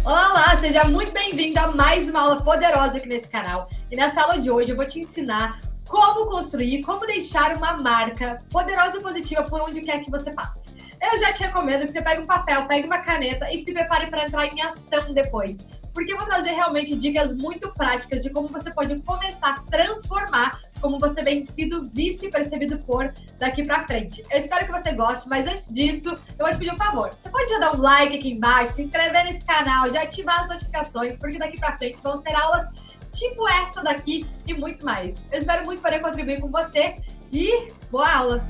Olá, seja muito bem-vindo a mais uma aula poderosa aqui nesse canal. E nessa aula de hoje eu vou te ensinar como construir, como deixar uma marca poderosa e positiva por onde quer que você passe. Eu já te recomendo que você pegue um papel, pegue uma caneta e se prepare para entrar em ação depois. Porque eu vou trazer realmente dicas muito práticas de como você pode começar a transformar como você vem sido visto e percebido por daqui pra frente. Eu espero que você goste, mas antes disso, eu vou te pedir um favor. Você pode já dar um like aqui embaixo, se inscrever nesse canal, já ativar as notificações, porque daqui pra frente vão ser aulas tipo essa daqui e muito mais. Eu espero muito poder contribuir com você e boa aula!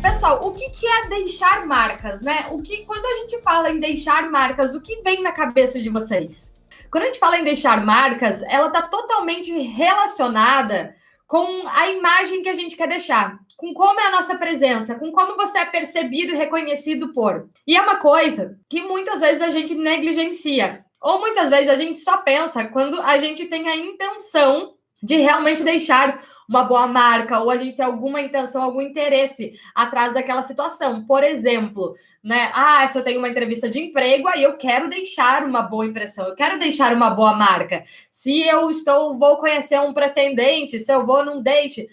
Pessoal, o que é deixar marcas, né? Quando a gente fala em deixar marcas, o que vem na cabeça de vocês? Quando a gente fala em deixar marcas, ela está totalmente relacionada com a imagem que a gente quer deixar, com como é a nossa presença, com como você é percebido e reconhecido por. E é uma coisa que muitas vezes a gente negligencia, ou muitas vezes a gente só pensa quando a gente tem a intenção de realmente deixar uma boa marca, ou a gente tem alguma intenção, algum interesse atrás daquela situação. Por exemplo, né? Se eu tenho uma entrevista de emprego, aí eu quero deixar uma boa impressão, eu quero deixar uma boa marca. Se eu vou conhecer um pretendente, se eu vou num date,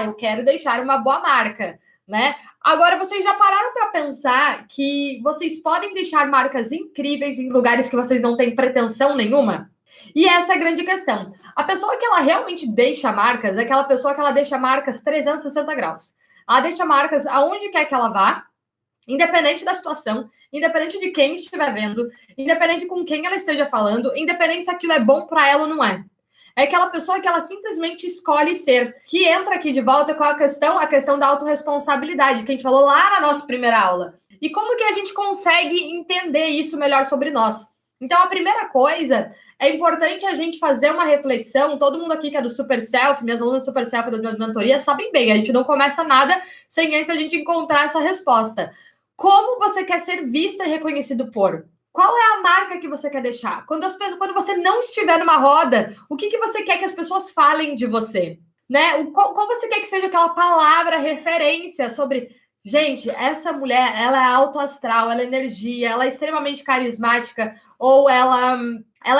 eu quero deixar uma boa marca, né? Agora, vocês já pararam para pensar que vocês podem deixar marcas incríveis em lugares que vocês não têm pretensão nenhuma? E essa é a grande questão. A pessoa que ela realmente deixa marcas é aquela pessoa que ela deixa marcas 360 graus. Ela deixa marcas aonde quer que ela vá, independente da situação, independente de quem estiver vendo, independente com quem ela esteja falando, independente se aquilo é bom para ela ou não é. É aquela pessoa que ela simplesmente escolhe ser. Que entra aqui de volta com a questão da autorresponsabilidade, que a gente falou lá na nossa primeira aula. E como que a gente consegue entender isso melhor sobre nós? Então, a primeira coisa, é importante a gente fazer uma reflexão. Todo mundo aqui que é do Super Self, minhas alunas do Super Self das minhas mentorias, sabem bem, a gente não começa nada sem antes a gente encontrar essa resposta. Como você quer ser vista e reconhecido por? Qual é a marca que você quer deixar? Quando você não estiver numa roda, o que você quer que as pessoas falem de você? Né? Qual você quer que seja aquela palavra referência sobre... Gente, essa mulher, ela é alto astral, ela é energia, ela é extremamente carismática, ou ela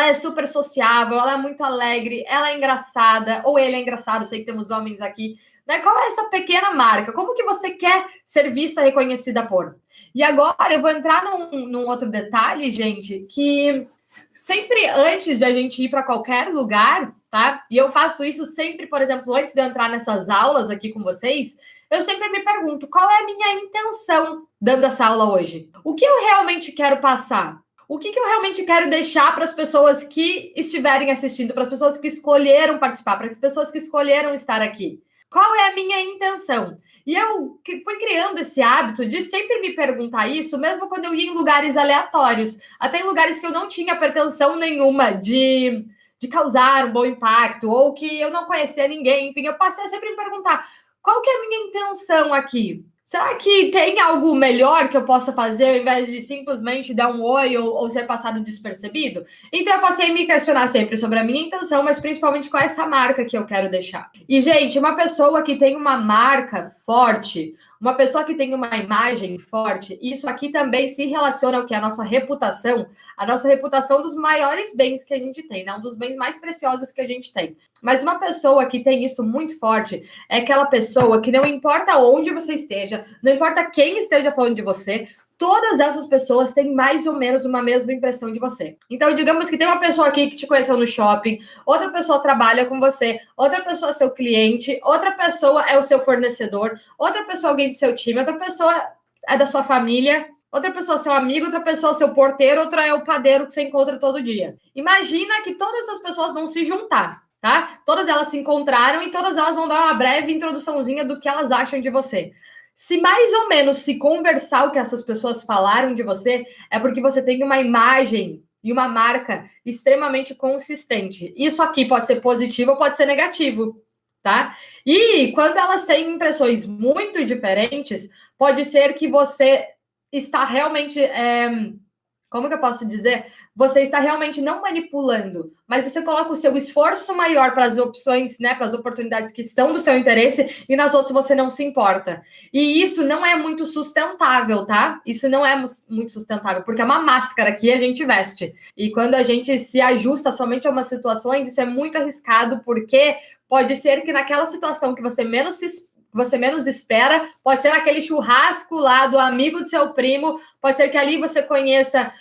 é super sociável, ela é muito alegre, ela é engraçada, ou ele é engraçado, sei que temos homens aqui, né? Qual é essa pequena marca? Como que você quer ser vista, reconhecida por? E agora eu vou entrar num outro detalhe, gente, que sempre antes de a gente ir para qualquer lugar, tá? E eu faço isso sempre, por exemplo, antes de eu entrar nessas aulas aqui com vocês, eu sempre me pergunto qual é a minha intenção dando essa aula hoje? O que eu realmente quero passar? O que eu realmente quero deixar para as pessoas que estiverem assistindo, para as pessoas que escolheram participar, para as pessoas que escolheram estar aqui? Qual é a minha intenção? E eu fui criando esse hábito de sempre me perguntar isso, mesmo quando eu ia em lugares aleatórios, até em lugares que eu não tinha pretensão nenhuma de causar um bom impacto, ou que eu não conhecia ninguém, enfim, eu passei a sempre me perguntar, qual que é a minha intenção aqui? Será que tem algo melhor que eu possa fazer ao invés de simplesmente dar um oi ou ser passado despercebido? Então eu passei a me questionar sempre sobre a minha intenção, mas principalmente qual é essa marca que eu quero deixar. E, gente, uma pessoa que tem uma marca forte, uma pessoa que tem uma imagem forte, isso aqui também se relaciona ao que é a nossa reputação dos maiores bens que a gente tem, né? Um dos bens mais preciosos que a gente tem. Mas uma pessoa que tem isso muito forte é aquela pessoa que não importa onde você esteja, não importa quem esteja falando de você, todas essas pessoas têm mais ou menos uma mesma impressão de você. Então, digamos que tem uma pessoa aqui que te conheceu no shopping, outra pessoa trabalha com você, outra pessoa é seu cliente, outra pessoa é o seu fornecedor, outra pessoa é alguém do seu time, outra pessoa é da sua família, outra pessoa é seu amigo, outra pessoa é seu porteiro, outra é o padeiro que você encontra todo dia. Imagina que todas essas pessoas vão se juntar, tá? Todas elas se encontraram e todas elas vão dar uma breve introduçãozinha do que elas acham de você. Se mais ou menos se conversar o que essas pessoas falaram de você, é porque você tem uma imagem e uma marca extremamente consistente. Isso aqui pode ser positivo ou pode ser negativo, tá? E quando elas têm impressões muito diferentes, pode ser que você está realmente como que eu posso dizer? Você está realmente não manipulando, mas você coloca o seu esforço maior para as opções, né, para as oportunidades que são do seu interesse e nas outras você não se importa. E isso não é muito sustentável, tá? Isso não é muito sustentável, porque é uma máscara que a gente veste. E quando a gente se ajusta somente a umas situações, isso é muito arriscado, porque pode ser que naquela situação que você menos espera, pode ser aquele churrasco lá do amigo do seu primo, pode ser que ali você conheça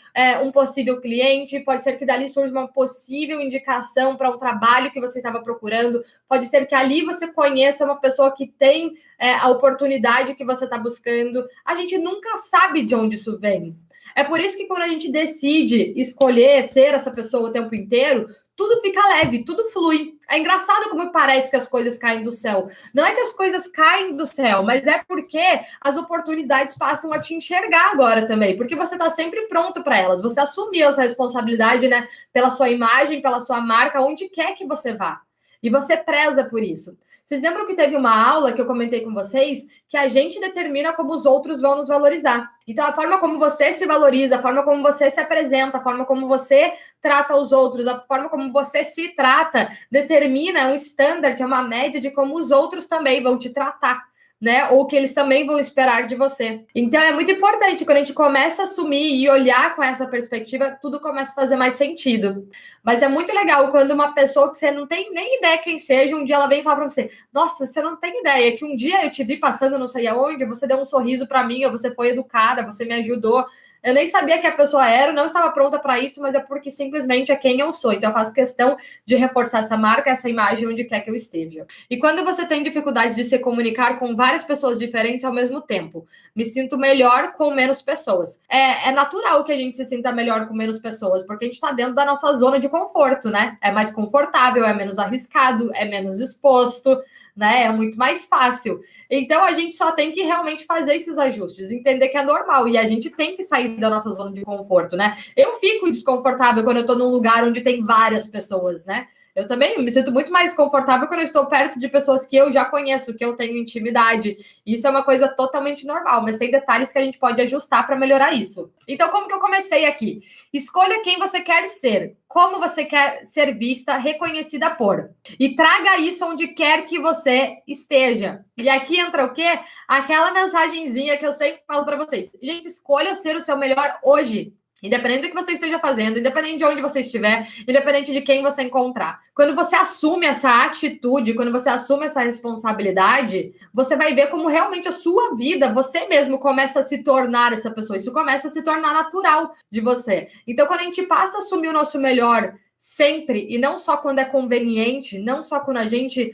um possível cliente, pode ser que dali surja uma possível indicação para um trabalho que você estava procurando, pode ser que ali você conheça uma pessoa que tem a oportunidade que você está buscando. A gente nunca sabe de onde isso vem. É por isso que quando a gente decide escolher ser essa pessoa o tempo inteiro, tudo fica leve, tudo flui. É engraçado como parece que as coisas caem do céu. Não é que as coisas caem do céu, mas é porque as oportunidades passam a te enxergar agora também, porque você está sempre pronto para elas. Você assumiu essa responsabilidade, né, pela sua imagem, pela sua marca, onde quer que você vá. E você preza por isso. Vocês lembram que teve uma aula que eu comentei com vocês que a gente determina como os outros vão nos valorizar. Então, a forma como você se valoriza, a forma como você se apresenta, a forma como você trata os outros, a forma como você se trata, determina um standard, uma média de como os outros também vão te tratar, né? Ou que eles também vão esperar de você. Então, é muito importante, quando a gente começa a assumir e olhar com essa perspectiva, tudo começa a fazer mais sentido. Mas é muito legal quando uma pessoa que você não tem nem ideia quem seja, um dia ela vem falar para você: nossa, você não tem ideia que um dia eu te vi passando não sei aonde, você deu um sorriso para mim, ou você foi educada, você me ajudou. Eu nem sabia que a pessoa era, não estava pronta para isso, mas é porque simplesmente é quem eu sou. Então, eu faço questão de reforçar essa marca, essa imagem, onde quer que eu esteja. E quando você tem dificuldade de se comunicar com várias pessoas diferentes ao mesmo tempo, me sinto melhor com menos pessoas. É natural que a gente se sinta melhor com menos pessoas, porque a gente está dentro da nossa zona de conforto, né? É mais confortável, é menos arriscado, é menos exposto, né? É muito mais fácil. Então, a gente só tem que realmente fazer esses ajustes, entender que é normal, e a gente tem que sair da nossa zona de conforto, né? Eu fico desconfortável quando eu estou num lugar onde tem várias pessoas, né? Eu também me sinto muito mais confortável quando eu estou perto de pessoas que eu já conheço, que eu tenho intimidade. Isso é uma coisa totalmente normal, mas tem detalhes que a gente pode ajustar para melhorar isso. Então, como que eu comecei aqui? Escolha quem você quer ser, como você quer ser vista, reconhecida por. E traga isso onde quer que você esteja. E aqui entra o quê? Aquela mensagenzinha que eu sempre falo para vocês. Gente, escolha ser o seu melhor hoje. Independente do que você esteja fazendo, independente de onde você estiver, independente de quem você encontrar. Quando você assume essa atitude, quando você assume essa responsabilidade, você vai ver como realmente a sua vida, você mesmo começa a se tornar essa pessoa. Isso começa a se tornar natural de você. Então, quando a gente passa a assumir o nosso melhor sempre, e não só quando é conveniente, não só quando a gente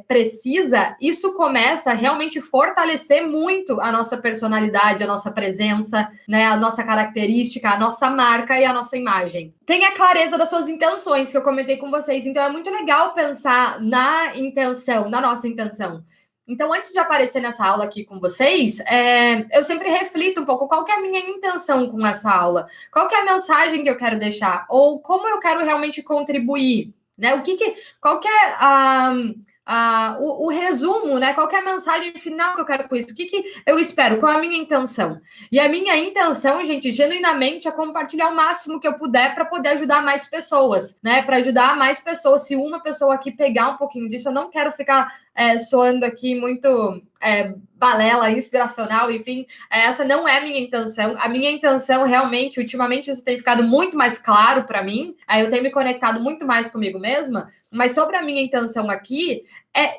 precisa, isso começa a realmente fortalecer muito a nossa personalidade, a nossa presença, né, a nossa característica, a nossa marca e a nossa imagem. Tenha clareza das suas intenções, que eu comentei com vocês. Então, é muito legal pensar na intenção, na nossa intenção. Então, antes de aparecer nessa aula aqui com vocês, eu sempre reflito um pouco qual que é a minha intenção com essa aula, qual que é a mensagem que eu quero deixar, ou como eu quero realmente contribuir, né? Qual que é o resumo, né? Qual que é a mensagem final que eu quero com isso? O que eu espero? Qual é a minha intenção? E a minha intenção, gente, genuinamente, é compartilhar o máximo que eu puder para poder ajudar mais pessoas, né? Para ajudar mais pessoas. Se uma pessoa aqui pegar um pouquinho disso, eu não quero ficar soando aqui muito balela, inspiracional, enfim, essa não é a minha intenção. A minha intenção, realmente, ultimamente, isso tem ficado muito mais claro para mim. Eu tenho me conectado muito mais comigo mesma, mas sobre a minha intenção aqui,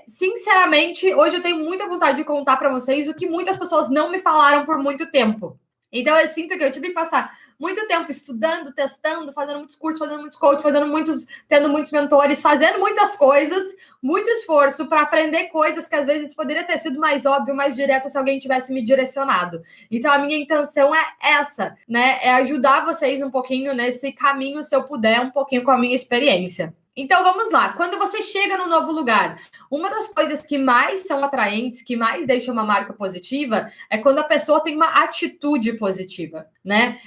sinceramente, hoje eu tenho muita vontade de contar para vocês o que muitas pessoas não me falaram por muito tempo. Então, eu sinto que eu tive que passar muito tempo estudando, testando, fazendo muitos cursos, fazendo muitos coaches, tendo muitos mentores, fazendo muitas coisas, muito esforço para aprender coisas que às vezes poderia ter sido mais óbvio, mais direto se alguém tivesse me direcionado. Então, a minha intenção é essa, né? É ajudar vocês um pouquinho nesse caminho, se eu puder, um pouquinho com a minha experiência. Então, vamos lá. Quando você chega no novo lugar, uma das coisas que mais são atraentes, que mais deixam uma marca positiva, é quando a pessoa tem uma atitude positiva, né?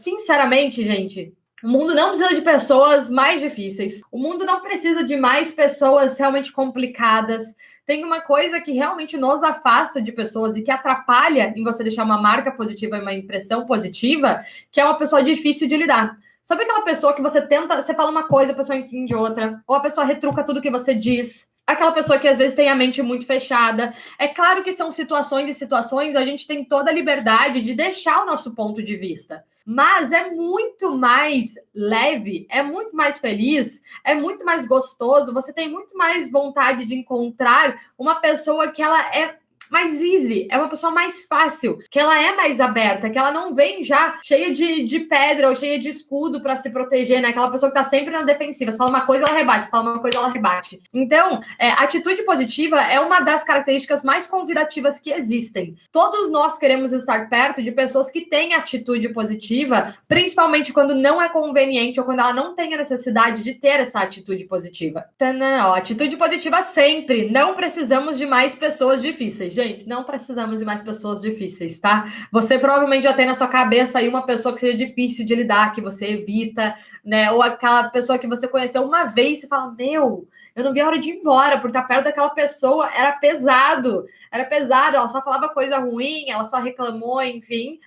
Sinceramente, gente, O mundo não precisa de pessoas mais difíceis. O mundo não precisa de mais pessoas realmente complicadas. Tem uma coisa que realmente nos afasta de pessoas e que atrapalha em você deixar uma marca positiva e uma impressão positiva, que é uma pessoa difícil de lidar. Sabe aquela pessoa que você tenta, você fala uma coisa, a pessoa entende outra, ou a pessoa retruca tudo que você diz? Aquela pessoa que às vezes tem a mente muito fechada. É claro que são situações e situações, a gente tem toda a liberdade de deixar o nosso ponto de vista. Mas é muito mais leve, é muito mais feliz, é muito mais gostoso. Você tem muito mais vontade de encontrar uma pessoa que ela é mais easy, é uma pessoa mais fácil, que ela é mais aberta, que ela não vem já cheia de pedra ou cheia de escudo para se proteger, né? Aquela pessoa que tá sempre na defensiva. Você fala uma coisa, ela rebate. Você fala uma coisa, ela rebate. Então, atitude positiva é uma das características mais convidativas que existem. Todos nós queremos estar perto de pessoas que têm atitude positiva, principalmente quando não é conveniente ou quando ela não tem a necessidade de ter essa atitude positiva. Não, atitude positiva sempre. Não precisamos de mais pessoas difíceis. Gente, não precisamos de mais pessoas difíceis, tá? Você provavelmente já tem na sua cabeça aí uma pessoa que seja difícil de lidar, que você evita, né? Ou aquela pessoa que você conheceu uma vez e fala, meu, eu não vi a hora de ir embora, porque estar perto daquela pessoa era pesado, ela só falava coisa ruim, ela só reclamou, enfim.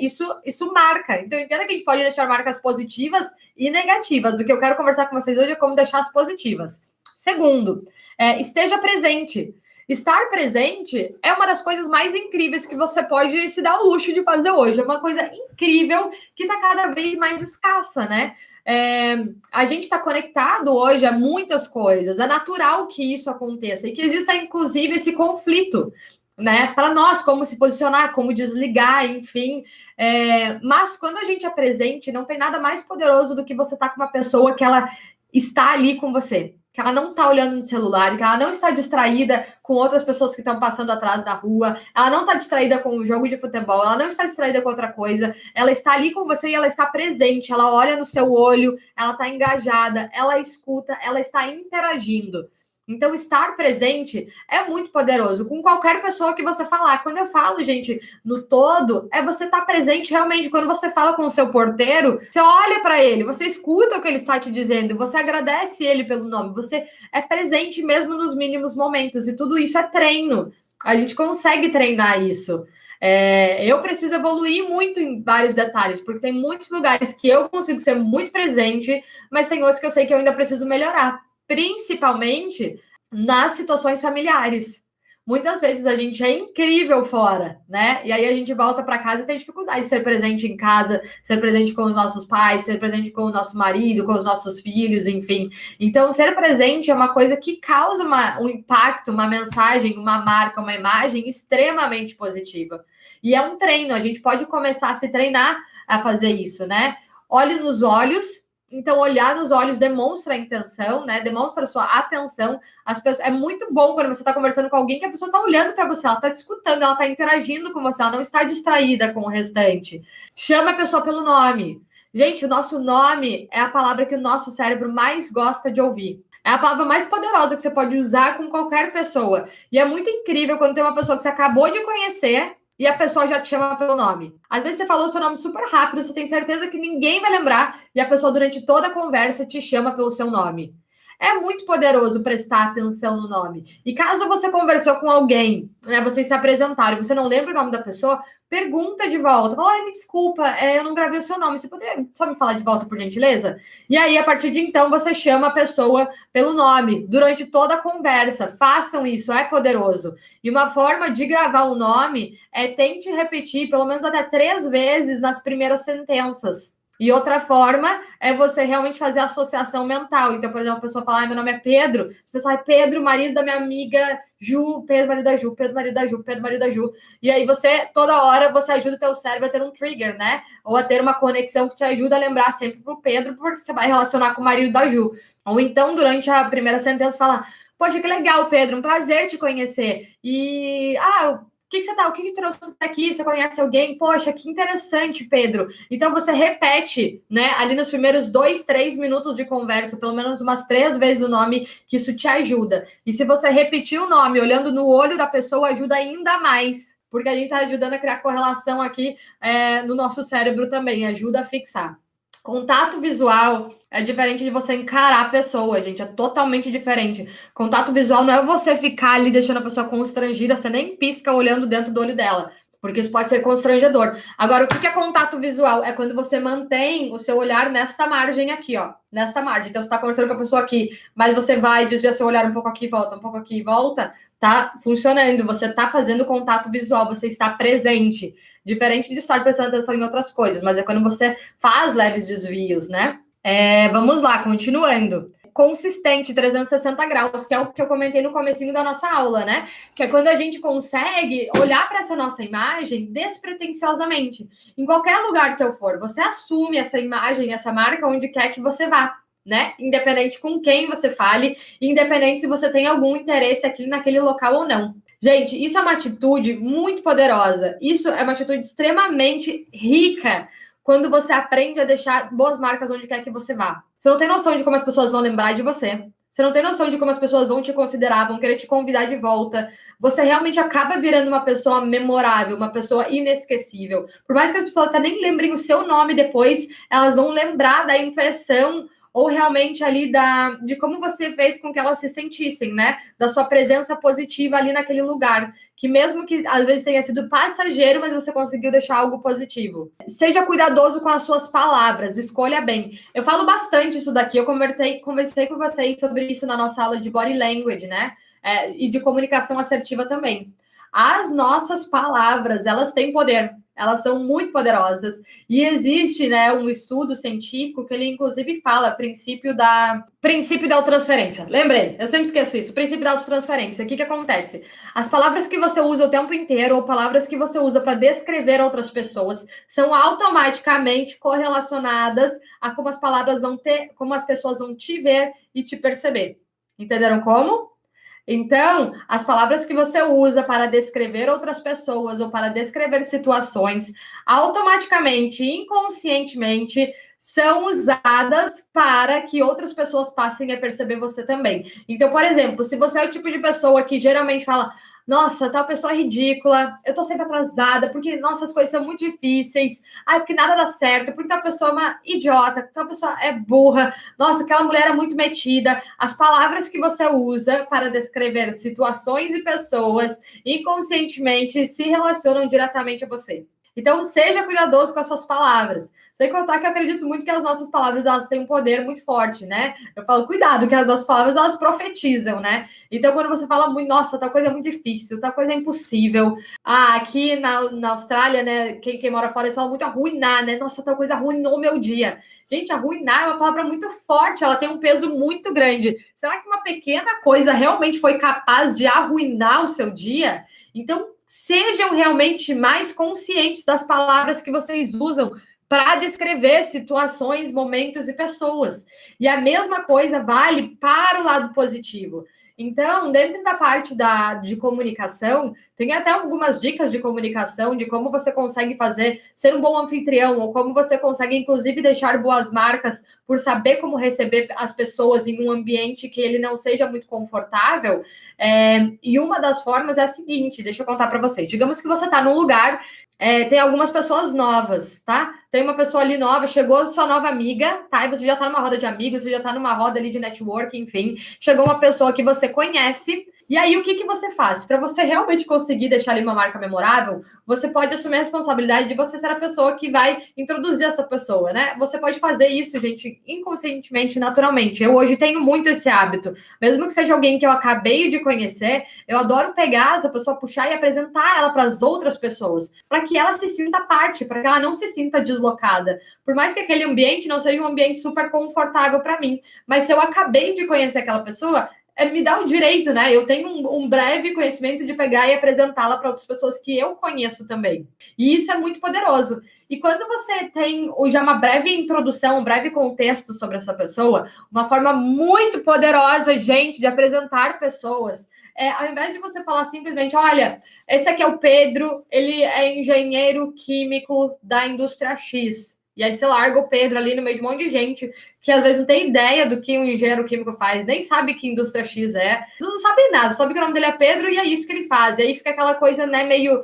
Isso marca. Então, entenda que a gente pode deixar marcas positivas e negativas. O que eu quero conversar com vocês hoje é como deixar as positivas. Segundo, esteja presente. Estar presente é uma das coisas mais incríveis que você pode se dar o luxo de fazer hoje. É uma coisa incrível que está cada vez mais escassa, né? A gente está conectado hoje a muitas coisas. É natural que isso aconteça e que exista, inclusive, esse conflito, né? Para nós, como se posicionar, como desligar, enfim. Mas quando a gente é presente, não tem nada mais poderoso do que você estar com uma pessoa que ela está ali com você, que ela não está olhando no celular, que ela não está distraída com outras pessoas que estão passando atrás da rua, ela não está distraída com o jogo de futebol, ela não está distraída com outra coisa, ela está ali com você e ela está presente, ela olha no seu olho, ela está engajada, ela escuta, ela está interagindo. Então, estar presente é muito poderoso com qualquer pessoa que você falar. Quando eu falo, gente, no todo, você estar presente realmente. Quando você fala com o seu porteiro, você olha para ele, você escuta o que ele está te dizendo, você agradece ele pelo nome, você é presente mesmo nos mínimos momentos. E tudo isso é treino. A gente consegue treinar isso. Eu preciso evoluir muito em vários detalhes, porque tem muitos lugares que eu consigo ser muito presente, mas tem outros que eu sei que eu ainda preciso melhorar. Principalmente nas situações familiares. Muitas vezes a gente é incrível fora, né? E aí a gente volta para casa e tem dificuldade de ser presente em casa, ser presente com os nossos pais, ser presente com o nosso marido, com os nossos filhos, enfim. Então, ser presente é uma coisa que causa um impacto, uma mensagem, uma marca, uma imagem extremamente positiva. E é um treino, a gente pode começar a se treinar a fazer isso, né? Olhe nos olhos. Então, olhar nos olhos demonstra a intenção, né? Demonstra a sua atenção. É muito bom quando você está conversando com alguém que a pessoa está olhando para você, ela está te escutando, ela está interagindo com você, ela não está distraída com o restante. Chama a pessoa pelo nome. Gente, o nosso nome é a palavra que o nosso cérebro mais gosta de ouvir. É a palavra mais poderosa que você pode usar com qualquer pessoa. E é muito incrível quando tem uma pessoa que você acabou de conhecer e a pessoa já te chama pelo nome. Às vezes você falou o seu nome super rápido, você tem certeza que ninguém vai lembrar, e a pessoa, durante toda a conversa, te chama pelo seu nome. É muito poderoso prestar atenção no nome. E caso você conversou com alguém, né, vocês se apresentaram e você não lembra o nome da pessoa, pergunta de volta. Fala, me desculpa, eu não gravei o seu nome. Você poderia só me falar de volta, por gentileza? E aí, a partir de então, você chama a pessoa pelo nome durante toda a conversa. Façam isso, é poderoso. E uma forma de gravar o nome tente repetir pelo menos até 3 vezes nas primeiras sentenças. E outra forma é você realmente fazer a associação mental. Então, por exemplo, a pessoa fala, meu nome é Pedro. A pessoa fala, Pedro, marido da minha amiga Ju, Pedro, marido da Ju, Pedro, marido da Ju, Pedro, marido da Ju. E aí toda hora, você ajuda o teu cérebro a ter um trigger, né? Ou a ter uma conexão que te ajuda a lembrar sempre pro Pedro, porque você vai relacionar com o marido da Ju. Ou então, durante a primeira sentença, fala, poxa, que legal, Pedro, um prazer te conhecer. E, o que trouxe aqui? Você conhece alguém? Poxa, que interessante, Pedro. Então você repete, né, ali nos primeiros 2, 3 minutos de conversa, pelo menos umas 3 vezes o nome, que isso te ajuda. E se você repetir o nome olhando no olho da pessoa, ajuda ainda mais. Porque a gente está ajudando a criar correlação aqui no nosso cérebro também, ajuda a fixar. Contato visual é diferente de você encarar a pessoa, gente. É totalmente diferente. Contato visual não é você ficar ali deixando a pessoa constrangida, você nem pisca olhando dentro do olho dela, porque isso pode ser constrangedor. Agora, o que é contato visual? É quando você mantém o seu olhar nesta margem aqui, ó. Nesta margem. Então, você está conversando com a pessoa aqui, mas você vai desviar seu olhar um pouco aqui e volta, um pouco aqui e volta. Tá funcionando, você tá fazendo contato visual, você está presente. Diferente de estar prestando atenção em outras coisas, mas é quando você faz leves desvios, né? Vamos lá, continuando. Consistente, 360 graus, que é o que eu comentei no comecinho da nossa aula, né? Que é quando a gente consegue olhar para essa nossa imagem despretensiosamente. Em qualquer lugar que eu for, você assume essa imagem, essa marca, onde quer que você vá, né? Independente com quem você fale, independente se você tem algum interesse aqui naquele local ou não. Gente, isso é uma atitude muito poderosa. Isso é uma atitude extremamente rica quando você aprende a deixar boas marcas onde quer que você vá. Você não tem noção de como as pessoas vão lembrar de você. Você não tem noção de como as pessoas vão te considerar, vão querer te convidar de volta. Você realmente acaba virando uma pessoa memorável, uma pessoa inesquecível. Por mais que as pessoas até nem lembrem o seu nome depois, elas vão lembrar da impressão ou realmente ali de como você fez com que elas se sentissem, né? Da sua presença positiva ali naquele lugar. Que mesmo que às vezes tenha sido passageiro, mas você conseguiu deixar algo positivo. Seja cuidadoso com as suas palavras, escolha bem. Eu falo bastante isso daqui, eu conversei com vocês sobre isso na nossa aula de body language, né? E de comunicação assertiva também. As nossas palavras, elas têm poder. Elas são muito poderosas. E existe, né, um estudo científico que ele, inclusive, fala princípio da autotransferência. Lembrei, eu sempre esqueço isso. Princípio da autotransferência. O que acontece? As palavras que você usa o tempo inteiro ou palavras que você usa para descrever outras pessoas são automaticamente correlacionadas a como as palavras vão ter, como as pessoas vão te ver e te perceber. Entenderam como? Então, as palavras que você usa para descrever outras pessoas ou para descrever situações, automaticamente, inconscientemente, são usadas para que outras pessoas passem a perceber você também. Então, por exemplo, se você é o tipo de pessoa que geralmente fala: nossa, tal pessoa é ridícula, eu tô sempre atrasada, porque, nossa, as coisas são muito difíceis, porque nada dá certo, porque tal pessoa é uma idiota, tal pessoa é burra, nossa, aquela mulher é muito metida. As palavras que você usa para descrever situações e pessoas inconscientemente se relacionam diretamente a você. Então, seja cuidadoso com as suas palavras. Sem contar que eu acredito muito que as nossas palavras, elas têm um poder muito forte, né? Eu falo, cuidado, que as nossas palavras, elas profetizam, né? Então, quando você fala muito, nossa, tal coisa é muito difícil, tal coisa é impossível. Aqui na Austrália, né, quem mora fora, eles falam muito arruinar, né? Nossa, tal coisa arruinou o meu dia. Gente, arruinar é uma palavra muito forte, ela tem um peso muito grande. Será que uma pequena coisa realmente foi capaz de arruinar o seu dia? Então, sejam realmente mais conscientes das palavras que vocês usam para descrever situações, momentos e pessoas. E a mesma coisa vale para o lado positivo. Então, dentro da parte de comunicação, tem até algumas dicas de comunicação, de como você consegue ser um bom anfitrião, ou como você consegue, inclusive, deixar boas marcas por saber como receber as pessoas em um ambiente que ele não seja muito confortável. E uma das formas é a seguinte, deixa eu contar para vocês. Digamos que você está num lugar, tem algumas pessoas novas, tá? Tem uma pessoa ali nova, chegou sua nova amiga, tá? E você já tá numa roda de amigos, você já tá numa roda ali de network, enfim. Chegou uma pessoa que você conhece. E aí, o que você faz? Para você realmente conseguir deixar ali uma marca memorável, você pode assumir a responsabilidade de você ser a pessoa que vai introduzir essa pessoa, né? Você pode fazer isso, gente, inconscientemente, naturalmente. Eu hoje tenho muito esse hábito. Mesmo que seja alguém que eu acabei de conhecer, eu adoro pegar essa pessoa, puxar e apresentar ela para as outras pessoas, para que ela se sinta parte, para que ela não se sinta deslocada. Por mais que aquele ambiente não seja um ambiente super confortável para mim, mas se eu acabei de conhecer aquela pessoa, me dá o direito, né? Eu tenho um breve conhecimento de pegar e apresentá-la para outras pessoas que eu conheço também. E isso é muito poderoso. E quando você tem já uma breve introdução, um breve contexto sobre essa pessoa, uma forma muito poderosa, gente, de apresentar pessoas, ao invés de você falar simplesmente, olha, esse aqui é o Pedro, ele é engenheiro químico da indústria X. E aí você larga o Pedro ali no meio de um monte de gente que às vezes não tem ideia do que um engenheiro químico faz, nem sabe que indústria X é, não sabe nada, sabe que o nome dele é Pedro e é isso que ele faz. E aí fica aquela coisa, né, meio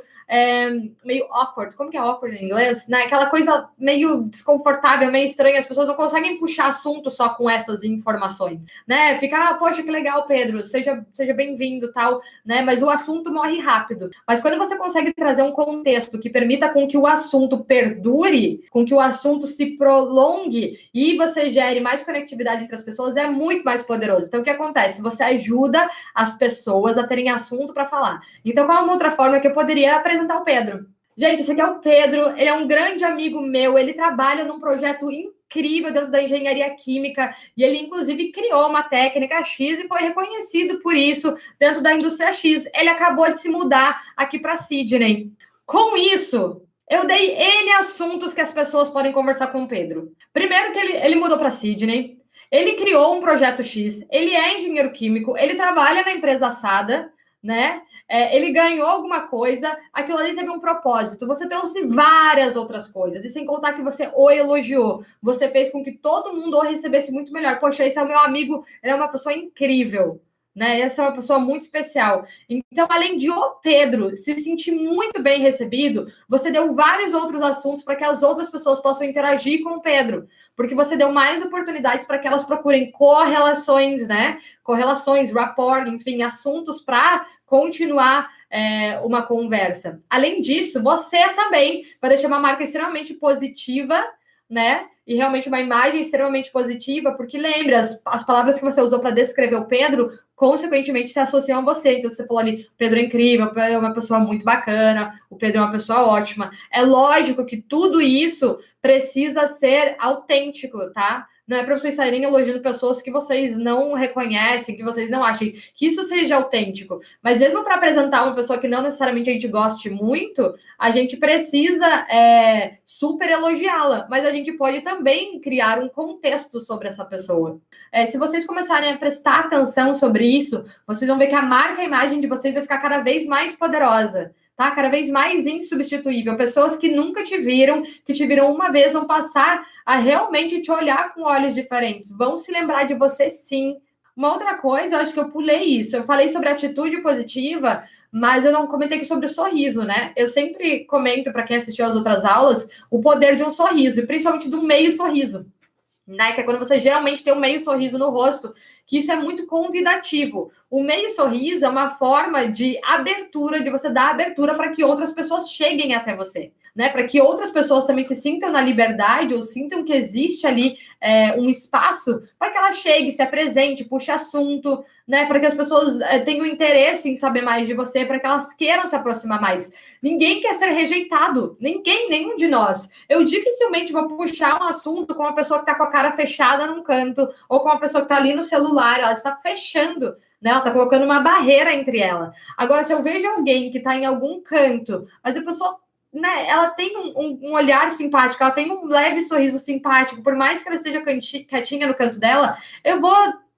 meio awkward. Como que é awkward em inglês? Né? Aquela coisa meio desconfortável, meio estranha. As pessoas não conseguem puxar assunto só com essas informações, né? Fica, poxa, que legal, Pedro, seja bem-vindo, tal, né? Mas o assunto morre rápido. Mas quando você consegue trazer um contexto que permita com que o assunto perdure, com que o assunto se prolongue e você gere mais conectividade entre as pessoas, é muito mais poderoso. Então, o que acontece? Você ajuda as pessoas a terem assunto para falar. Então, qual é uma outra forma que eu poderia apresentar o Pedro? Gente, esse aqui é o Pedro, ele é um grande amigo meu, ele trabalha num projeto incrível dentro da engenharia química e ele, inclusive, criou uma técnica X e foi reconhecido por isso dentro da indústria X. Ele acabou de se mudar aqui para Sydney. Com isso, eu dei N assuntos que as pessoas podem conversar com o Pedro. Primeiro que ele mudou para Sydney, ele criou um projeto X, ele é engenheiro químico, ele trabalha na empresa assada, né? Ele ganhou alguma coisa, aquilo ali teve um propósito. Você trouxe várias outras coisas, e sem contar que você o elogiou. Você fez com que todo mundo o recebesse muito melhor. Poxa, esse é o meu amigo, ele é uma pessoa incrível, né? Essa é uma pessoa muito especial. Então, além de o Pedro se sentir muito bem recebido, você deu vários outros assuntos para que as outras pessoas possam interagir com o Pedro, porque você deu mais oportunidades para que elas procurem correlações, né? Correlações, rapport, enfim, assuntos para continuar uma conversa. Além disso, você também vai deixar uma marca extremamente positiva, né? E realmente uma imagem extremamente positiva, porque lembra, as palavras que você usou para descrever o Pedro, consequentemente se associam a você. Então, você falou ali, Pedro é incrível, o Pedro é uma pessoa muito bacana, o Pedro é uma pessoa ótima. É lógico que tudo isso precisa ser autêntico, tá? Não é para vocês saírem elogiando pessoas que vocês não reconhecem, que vocês não achem que isso seja autêntico. Mas mesmo para apresentar uma pessoa que não necessariamente a gente goste muito, a gente precisa super elogiá-la. Mas a gente pode também criar um contexto sobre essa pessoa. Se vocês começarem a prestar atenção sobre isso, vocês vão ver que a marca, a imagem de vocês vai ficar cada vez mais poderosa. Tá? Cada vez mais insubstituível. Pessoas que nunca te viram, que te viram uma vez, vão passar a realmente te olhar com olhos diferentes. Vão se lembrar de você, sim. Uma outra coisa, eu acho que eu pulei isso. Eu falei sobre atitude positiva, mas eu não comentei aqui sobre o sorriso, né? Eu sempre comento para quem assistiu às outras aulas o poder de um sorriso, e principalmente do meio sorriso. Né, que é quando você geralmente tem um meio sorriso no rosto, que isso é muito convidativo. O meio sorriso é uma forma de abertura, de você dar abertura para que outras pessoas cheguem até você, né? Para que outras pessoas também se sintam na liberdade ou sintam que existe ali um espaço para que ela chegue, se apresente, puxe assunto, né? Para que as pessoas tenham interesse em saber mais de você, para que elas queiram se aproximar mais. Ninguém quer ser rejeitado, nenhum de nós. Eu dificilmente vou puxar um assunto com uma pessoa que está com a cara fechada num canto, ou com uma pessoa que está ali no celular, ela está fechando, né? Ela está colocando uma barreira entre ela. Agora, se eu vejo alguém que está em algum canto, mas a pessoa, né, ela tem um olhar simpático, ela tem um leve sorriso simpático, por mais que ela esteja quietinha no canto dela, eu vou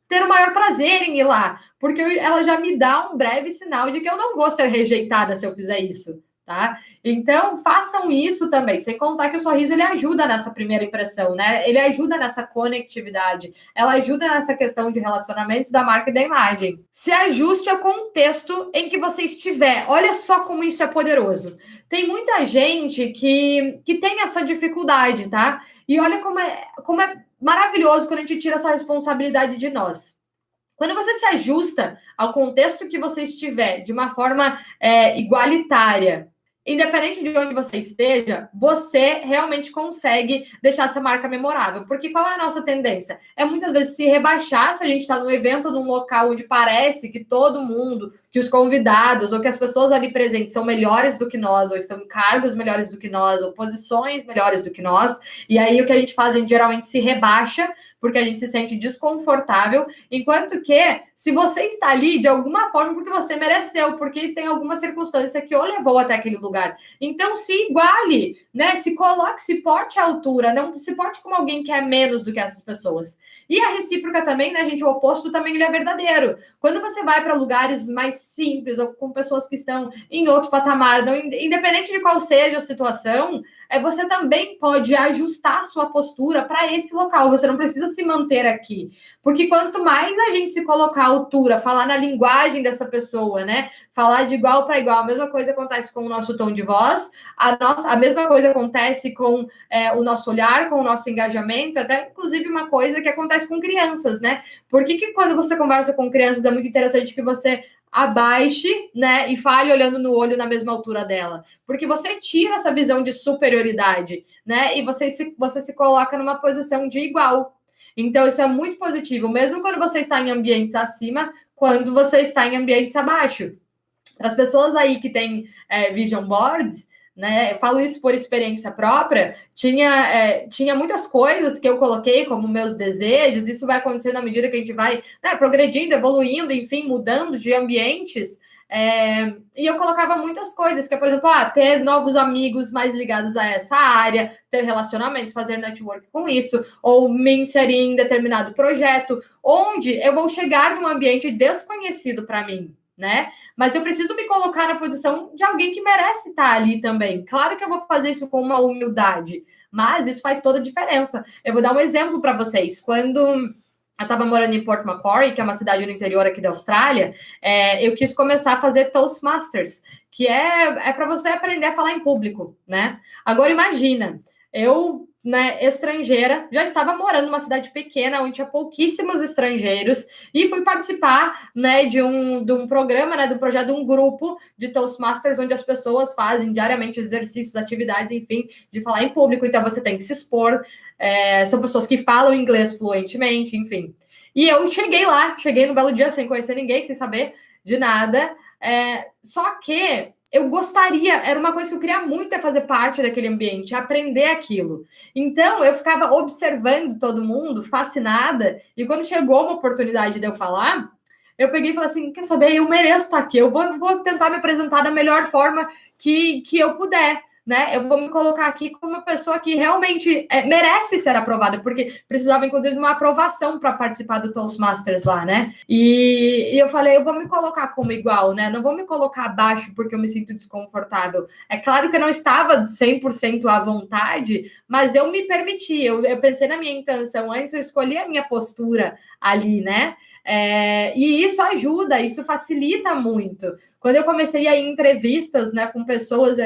ter o maior prazer em ir lá, porque ela já me dá um breve sinal de que eu não vou ser rejeitada se eu fizer isso, tá? Então, façam isso também, sem contar que o sorriso, ele ajuda nessa primeira impressão, né? Ele ajuda nessa conectividade, ela ajuda nessa questão de relacionamentos da marca e da imagem. Se ajuste ao contexto em que você estiver. Olha só como isso é poderoso. Tem muita gente que tem essa dificuldade, tá? E olha como é maravilhoso quando a gente tira essa responsabilidade de nós. Quando você se ajusta ao contexto que você estiver de uma forma igualitária, independente de onde você esteja, você realmente consegue deixar essa marca memorável. Porque qual é a nossa tendência? É muitas vezes se rebaixar se a gente está num evento, num local onde parece que todo mundo, que os convidados ou que as pessoas ali presentes são melhores do que nós, ou estão em cargos melhores do que nós, ou posições melhores do que nós. E aí o que a gente faz, a gente geralmente se rebaixa, porque a gente se sente desconfortável, enquanto que se você está ali de alguma forma porque você mereceu, porque tem alguma circunstância que o levou até aquele lugar. Então se iguale, né? Se coloque, se porte à altura, não se porte como alguém que é menos do que essas pessoas. E a recíproca também, né, gente? O oposto também ele é verdadeiro. Quando você vai para lugares mais simples, ou com pessoas que estão em outro patamar, não, independente de qual seja a situação, você também pode ajustar a sua postura para esse local. Você não precisa se manter aqui. Porque quanto mais a gente se colocar à altura, falar na linguagem dessa pessoa, né? Falar de igual para igual, a mesma coisa acontece com o nosso tom de voz, a mesma coisa acontece com o nosso olhar, com o nosso engajamento, até inclusive uma coisa que acontece com crianças, né? Por que quando você conversa com crianças é muito interessante que você abaixe, né, e fale olhando no olho na mesma altura dela, porque você tira essa visão de superioridade, né, e você se coloca numa posição de igual. Então isso é muito positivo, mesmo quando você está em ambientes acima, quando você está em ambientes abaixo. Para as pessoas aí que têm vision boards, né, eu falo isso por experiência própria, tinha muitas coisas que eu coloquei como meus desejos, isso vai acontecendo à medida que a gente vai, né, progredindo, evoluindo, enfim, mudando de ambientes, e eu colocava muitas coisas, que é, por exemplo, ter novos amigos mais ligados a essa área, ter relacionamentos, fazer network com isso, ou me inserir em determinado projeto, onde eu vou chegar num ambiente desconhecido para mim, né? Mas eu preciso me colocar na posição de alguém que merece estar ali também. Claro que eu vou fazer isso com uma humildade, mas isso faz toda a diferença. Eu vou dar um exemplo para vocês. Quando eu estava morando em Port Macquarie, que é uma cidade no interior aqui da Austrália, eu quis começar a fazer Toastmasters, que é para você aprender a falar em público, né? Agora imagina, eu, né, estrangeira, já estava morando numa cidade pequena, onde tinha pouquíssimos estrangeiros, e fui participar, né, de um programa, né, do projeto de um grupo de Toastmasters, onde as pessoas fazem diariamente exercícios, atividades, enfim, de falar em público, então você tem que se expor, são pessoas que falam inglês fluentemente, enfim. E eu cheguei no belo dia sem conhecer ninguém, sem saber de nada, só que eu gostaria, era uma coisa que eu queria muito, fazer parte daquele ambiente, aprender aquilo. Então, eu ficava observando todo mundo, fascinada, e quando chegou uma oportunidade de eu falar, eu peguei e falei assim, quer saber, eu mereço estar aqui, eu vou tentar me apresentar da melhor forma que eu puder, né? Eu vou me colocar aqui como uma pessoa que realmente merece ser aprovada, porque precisava, inclusive, de uma aprovação para participar do Toastmasters lá, né? E eu falei, eu vou me colocar como igual, né? Não vou me colocar abaixo porque eu me sinto desconfortável. É claro que eu não estava 100% à vontade, mas eu me permiti, eu pensei na minha intenção antes, eu escolhi a minha postura ali, né? E isso ajuda, isso facilita muito. Quando eu comecei a ir em entrevistas, né, com pessoas...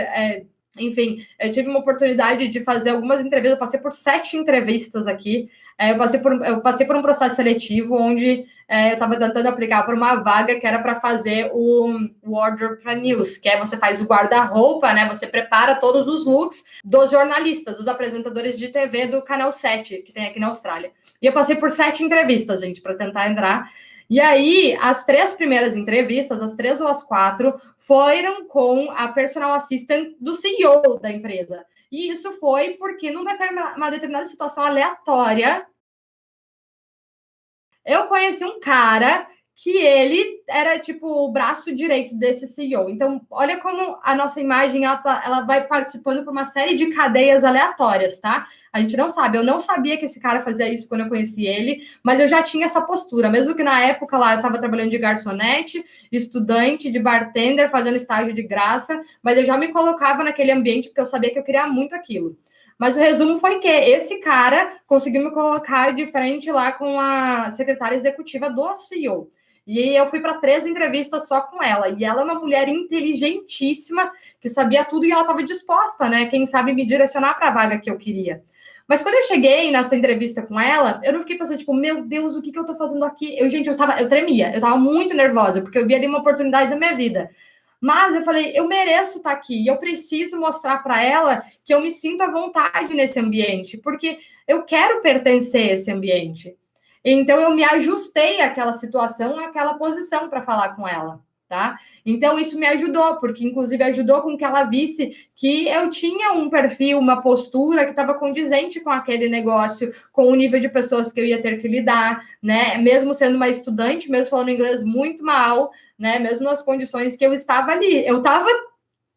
enfim, eu tive uma oportunidade de fazer algumas entrevistas, eu passei por 7 entrevistas aqui, eu passei por um processo seletivo onde eu estava tentando aplicar para uma vaga que era para fazer o Wardrobe para News, que você faz o guarda-roupa, né? Você prepara todos os looks dos jornalistas, dos apresentadores de TV do Canal 7, que tem aqui na Austrália. E eu passei por 7 entrevistas, gente, para tentar entrar. E aí, as 3 primeiras entrevistas, as 3 ou as 4, foram com a personal assistant do CEO da empresa. E isso foi porque, numa determinada situação aleatória, eu conheci um cara que ele era, tipo, o braço direito desse CEO. Então, olha como a nossa imagem, ela vai participando por uma série de cadeias aleatórias, tá? A gente não sabe. Eu não sabia que esse cara fazia isso quando eu conheci ele, mas eu já tinha essa postura. Mesmo que na época lá eu estava trabalhando de garçonete, estudante, de bartender, fazendo estágio de graça, mas eu já me colocava naquele ambiente porque eu sabia que eu queria muito aquilo. Mas o resumo foi que esse cara conseguiu me colocar de frente lá com a secretária executiva do CEO. E eu fui para 3 entrevistas só com ela. E ela é uma mulher inteligentíssima, que sabia tudo e ela estava disposta, né? Quem sabe me direcionar para a vaga que eu queria. Mas quando eu cheguei nessa entrevista com ela, eu não fiquei pensando, tipo, meu Deus, o que eu tô fazendo aqui? Eu tremia, eu tava muito nervosa, porque eu vi ali uma oportunidade da minha vida. Mas eu falei, eu mereço estar aqui, e eu preciso mostrar para ela que eu me sinto à vontade nesse ambiente, porque eu quero pertencer a esse ambiente. Então, eu me ajustei àquela situação, àquela posição para falar com ela, tá? Então, isso me ajudou, porque, inclusive, ajudou com que ela visse que eu tinha um perfil, uma postura que estava condizente com aquele negócio, com o nível de pessoas que eu ia ter que lidar, né? Mesmo sendo uma estudante, mesmo falando inglês muito mal, né? Mesmo nas condições que eu estava ali. Eu estava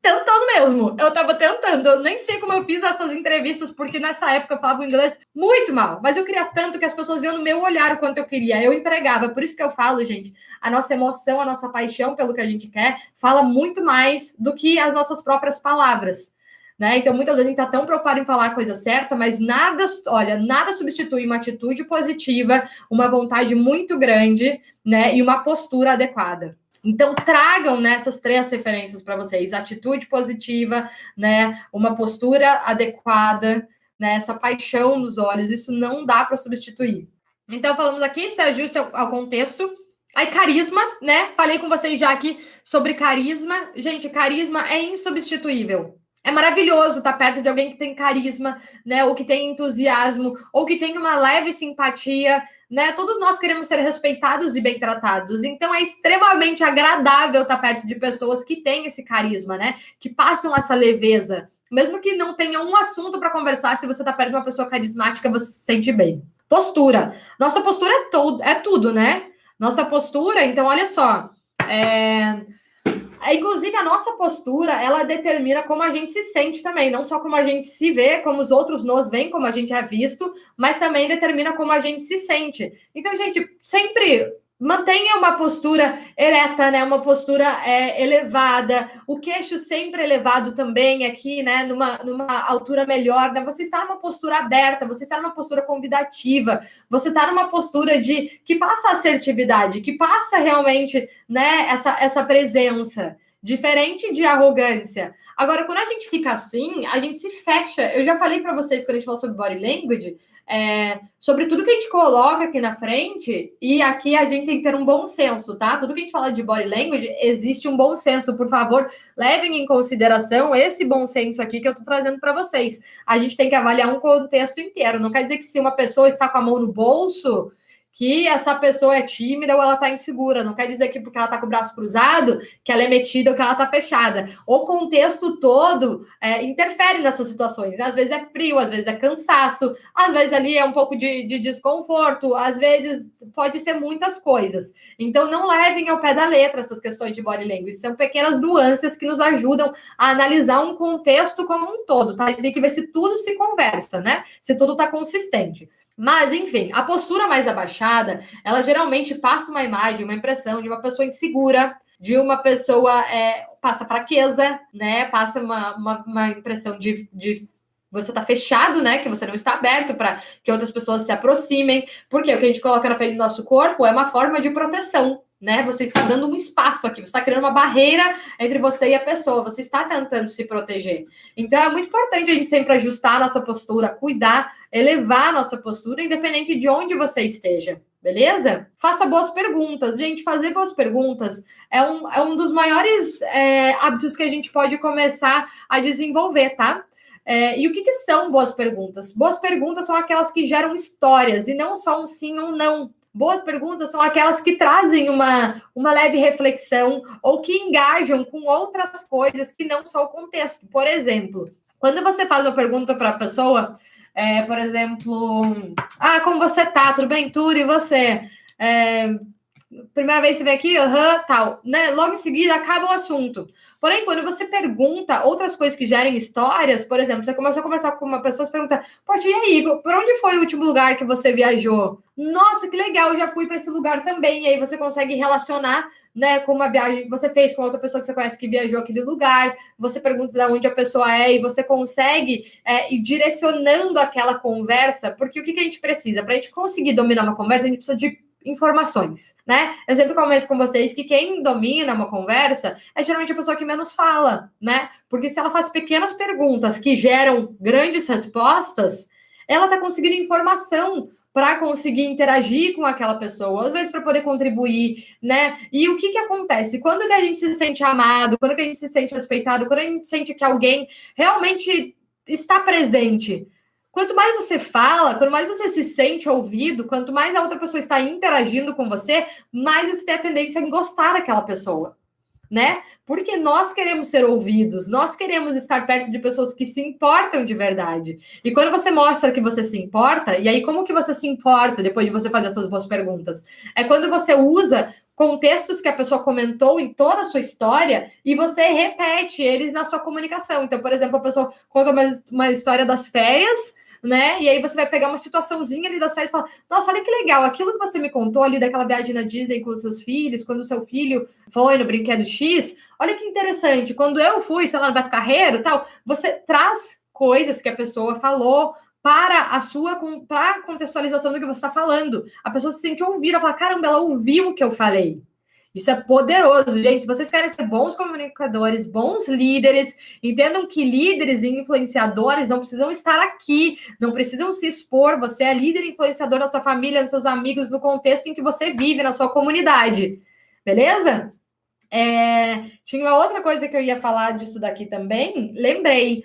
tentando mesmo. Eu tava tentando. Eu nem sei como eu fiz essas entrevistas, porque nessa época eu falava inglês muito mal. Mas eu queria tanto que as pessoas viam no meu olhar o quanto eu queria. Eu entregava. Por isso que eu falo, gente, a nossa emoção, a nossa paixão pelo que a gente quer, fala muito mais do que as nossas próprias palavras. Né? Então, muitas vezes a gente está tão preocupado em falar a coisa certa, mas nada substitui uma atitude positiva, uma vontade muito grande, né? E uma postura adequada. Então, tragam nessas 3 referências para vocês: atitude positiva, né? Uma postura adequada, né? Essa paixão nos olhos, isso não dá para substituir. Então, falamos aqui, se ajuste ao contexto. Aí, carisma, né? Falei com vocês já aqui sobre carisma. Gente, carisma é insubstituível. É maravilhoso estar perto de alguém que tem carisma, né? Ou que tem entusiasmo, ou que tem uma leve simpatia, né? Todos nós queremos ser respeitados e bem tratados. Então é extremamente agradável estar perto de pessoas que têm esse carisma, né? Que passam essa leveza. Mesmo que não tenha um assunto para conversar, se você está perto de uma pessoa carismática, você se sente bem. Postura. Nossa postura é tudo, né? Nossa postura, então, olha só. Inclusive, a nossa postura, ela determina como a gente se sente também. Não só como a gente se vê, como os outros nos veem, como a gente é visto, mas também determina como a gente se sente. Então, gente, sempre mantenha uma postura ereta, né? Uma postura elevada. O queixo sempre elevado também aqui, né? Numa altura melhor, né? Você está numa postura aberta, você está numa postura convidativa, você está numa postura que passa assertividade, que passa realmente, né? Essa presença. Diferente de arrogância. Agora, quando a gente fica assim, a gente se fecha. Eu já falei para vocês, quando a gente falou sobre body language, sobre tudo que a gente coloca aqui na frente, e aqui a gente tem que ter um bom senso, tá? Tudo que a gente fala de body language, existe um bom senso. Por favor, levem em consideração esse bom senso aqui que eu tô trazendo para vocês. A gente tem que avaliar um contexto inteiro. Não quer dizer que se uma pessoa está com a mão no bolso, que essa pessoa é tímida ou ela tá insegura. Não quer dizer que porque ela tá com o braço cruzado, que ela é metida ou que ela tá fechada. O contexto todo interfere nessas situações, né? Às vezes é frio, às vezes é cansaço, às vezes ali é um pouco de desconforto, às vezes pode ser muitas coisas. Então, não levem ao pé da letra essas questões de body language. São pequenas nuances que nos ajudam a analisar um contexto como um todo, tá? A gente tem que ver se tudo se conversa, né? Se tudo tá consistente. Mas, enfim, a postura mais abaixada, ela geralmente passa uma imagem, uma impressão de uma pessoa insegura, de uma pessoa passa fraqueza, né? Passa uma impressão de você tá fechado, né? Que você não está aberto para que outras pessoas se aproximem. Porque o que a gente coloca na frente do nosso corpo é uma forma de proteção, né? Você está dando um espaço aqui, você está criando uma barreira entre você e a pessoa, você está tentando se proteger. Então, é muito importante a gente sempre ajustar a nossa postura, cuidar, elevar a nossa postura, independente de onde você esteja, beleza? Faça boas perguntas. Gente, fazer boas perguntas é um dos maiores hábitos que a gente pode começar a desenvolver, tá? E o que são boas perguntas? Boas perguntas são aquelas que geram histórias, e não só um sim ou um não. Boas perguntas são aquelas que trazem uma leve reflexão ou que engajam com outras coisas que não só o contexto. Por exemplo, quando você faz uma pergunta para a pessoa, por exemplo, como você tá? Tudo bem? Tudo, e você? Primeira vez que você vem aqui, tal, né? Logo em seguida acaba o assunto. Porém, quando você pergunta outras coisas que gerem histórias, por exemplo, você começou a conversar com uma pessoa, você pergunta, poxa, e aí, por onde foi o último lugar que você viajou? Nossa, que legal, eu já fui para esse lugar também. E aí você consegue relacionar, né, com uma viagem que você fez com outra pessoa que você conhece que viajou aquele lugar. Você pergunta de onde a pessoa é e você consegue ir direcionando aquela conversa, porque o que a gente precisa? Para a gente conseguir dominar uma conversa, a gente precisa de informações, né? Eu sempre comento com vocês que quem domina uma conversa é geralmente a pessoa que menos fala, né? Porque se ela faz pequenas perguntas que geram grandes respostas, ela tá conseguindo informação para conseguir interagir com aquela pessoa, às vezes para poder contribuir, né? E o que acontece? Quando que a gente se sente amado, quando que a gente se sente respeitado, quando a gente sente que alguém realmente está presente, quanto mais você fala, quanto mais você se sente ouvido, quanto mais a outra pessoa está interagindo com você, mais você tem a tendência a gostar daquela pessoa, né? Porque nós queremos ser ouvidos, nós queremos estar perto de pessoas que se importam de verdade. E quando você mostra que você se importa, e aí como que você se importa depois de você fazer essas boas perguntas? É quando você usa contextos que a pessoa comentou em toda a sua história e você repete eles na sua comunicação. Então, por exemplo, a pessoa conta uma história das férias, né? E aí você vai pegar uma situaçãozinha ali das férias e falar, nossa, olha que legal, aquilo que você me contou ali daquela viagem na Disney com os seus filhos, quando o seu filho foi no brinquedo X, olha que interessante, quando eu fui, sei lá, no Beto Carreiro e tal, você traz coisas que a pessoa falou para a contextualização do que você está falando. A pessoa se sente ouvida, fala, caramba, ela ouviu o que eu falei. Isso é poderoso, gente. Se vocês querem ser bons comunicadores, bons líderes, entendam que líderes e influenciadores não precisam estar aqui, não precisam se expor. Você é líder e influenciador na sua família, nos seus amigos, no contexto em que você vive, na sua comunidade. Beleza? Tinha uma outra coisa que eu ia falar disso daqui também. Lembrei.